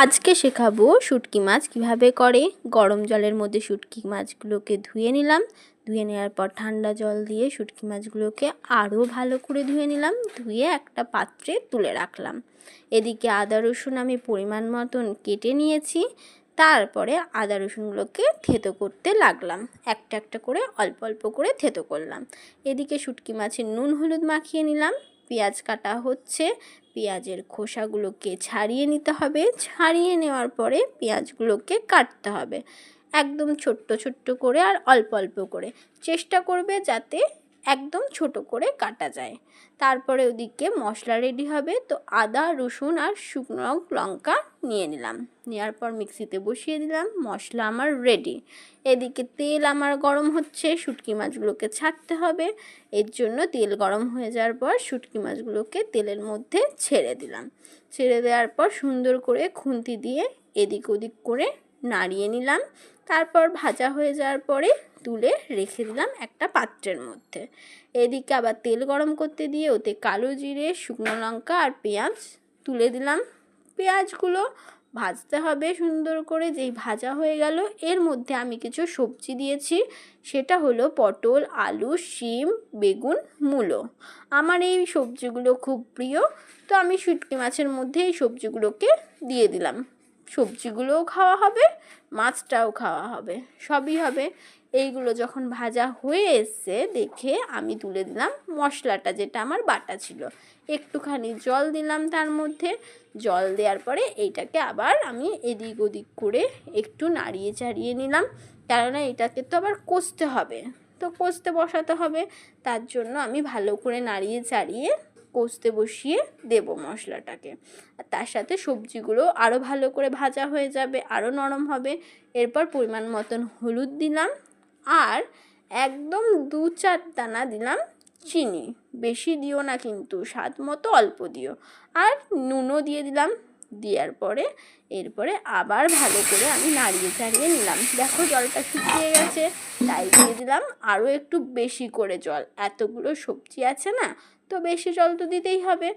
আজকে শেখাবো শুটকি মাছ কিভাবে করে। গরম জলের মধ্যে শুটকি মাছগুলোকে ধুয়ে নিলাম। ধুয়ে নেওয়ার পর ঠান্ডা জল দিয়ে শুটকি মাছগুলোকে আরও ভালো করে ধুয়ে নিলাম। ধুয়ে একটা পাত্রে তুলে রাখলাম। এদিকে আদা রসুন আমি পরিমাণ মতন কেটে নিয়েছি। তারপরে আদা রসুনগুলোকে থেতো করতে লাগলাম। একটা একটা করে অল্প অল্প করে থেতো করলাম। এদিকে শুটকি মাছের নুন হলুদ মাখিয়ে নিলাম। পেঁয়াজ কাটা হচ্ছে। পেঁয়াজের খোসাগুলোকে ছাড়িয়ে নিতে হবে। ছাড়িয়ে নেওয়ার পরে পেঁয়াজগুলোকে কাটতে হবে একদম ছোট্ট ছোট্ট করে আর অল্প অল্প করে। চেষ্টা করবে যাতে একদম ছোট করে কাটা যায়। তারপরে ওদিকে মশলা রেডি হবে। তো আদা রসুন আর শুকনো লঙ্কা নিয়ে নিলাম। নেওয়ার পর মিক্সিতে বসিয়ে দিলাম। মশলা আমার রেডি। এদিকে তেল আমার গরম হচ্ছে। শুটকি মাছগুলোকে ছাড়তে হবে। এর জন্য তেল গরম হয়ে যাওয়ার পর শুটকি মাছগুলোকে তেলের মধ্যে ছেড়ে দিলাম। ছেড়ে দেওয়ার পর সুন্দর করে খুন্তি দিয়ে এদিক ওদিক করে নাড়িয়ে নিলাম। তারপর ভাজা হয়ে যাওয়ার পরে তুলে রেখে দিলাম একটা পাত্রের মধ্যে। এদিকে আবার তেল গরম করতে দিয়ে ওতে কালো জিরে, শুকনো লঙ্কা আর পেঁয়াজ তুলে দিলাম। পেঁয়াজগুলো ভাজতে হবে সুন্দর করে। যেই ভাজা হয়ে গেল এর মধ্যে আমি কিছু সবজি দিয়েছি। সেটা হলো পটল, আলু, শিম, বেগুন, মূলো। আমার এই সবজিগুলো খুব প্রিয়, তো আমি শুটকি মাছের মধ্যে এই সবজিগুলোকে দিয়ে দিলাম। সবজিগুলোও খাওয়া হবে, মাছটাও খাওয়া হবে, সবই হবে। এইগুলো যখন ভাজা হয়ে এসছে দেখে আমি তুলে দিলাম মশলাটা, যেটা আমার বাটা ছিল। একটুখানি জল দিলাম তার মধ্যে। জল দেওয়ার পরে এইটাকে আবার আমি এদিক ওদিক করে একটু নাড়িয়ে চাড়িয়ে নিলাম, কেননা এটাকে তো আবার কষতে হবে, তো কষতে বসাতে হবে। তার জন্য আমি ভালো করে নাড়িয়ে চাড়িয়ে কষতে বসিয়ে দেব মশলাটাকে। আর তার সাথে সবজিগুলো আরও ভালো করে ভাজা হয়ে যাবে, আরও নরম হবে। এরপর পরিমাণ মতন হলুদ দিলাম আর একদম 2-4 দানা দিলাম চিনি। বেশি দিও না কিন্তু, স্বাদ মতো অল্প দিও। আর নুনও দিয়ে দিলাম। দেওয়ার পরে এরপরে আবার ভালো করে আমি নাড়িয়ে চাড়িয়ে নিলাম। দেখো জলটা শুকিয়ে গেছে, তাই দিয়ে দিলাম আরও একটু বেশি করে জল। এতগুলো সবজি আছে না, তো বেশি জল তো দিতেই হবে,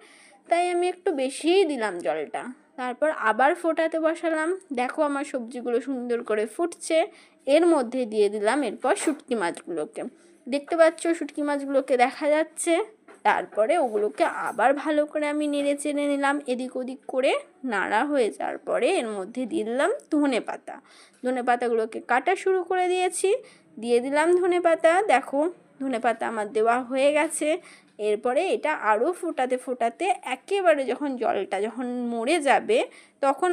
তাই আমি একটু বেশিই দিলাম জলটা। তারপর আবার ফোটাতে বসালাম। দেখো আমার সবজিগুলো সুন্দর করে ফুটছে। এর মধ্যে দিয়ে দিলাম এরপর শুটকি মাছগুলোকে। দেখতে পাচ্ছ শুটকি মাছগুলোকে দেখা যাচ্ছে। তারপরে ওগুলোকে আবার ভালো করে আমি নেড়ে চেড়ে নিলাম। এদিক ওদিক করে নাড়া হয়ে যাওয়ার পরে এর মধ্যে দিয়ে দিলাম ধনে পাতা। ধনে পাতাগুলোকে কাটা শুরু করে দিয়েছি। দিয়ে দিলাম ধনে পাতা। দেখো ধনে পাতা আমার দেওয়া হয়ে গেছে। এরপরে এটা আরও ফোটাতে ফোটাতে একেবারে যখন জলটা যখন মরে যাবে তখন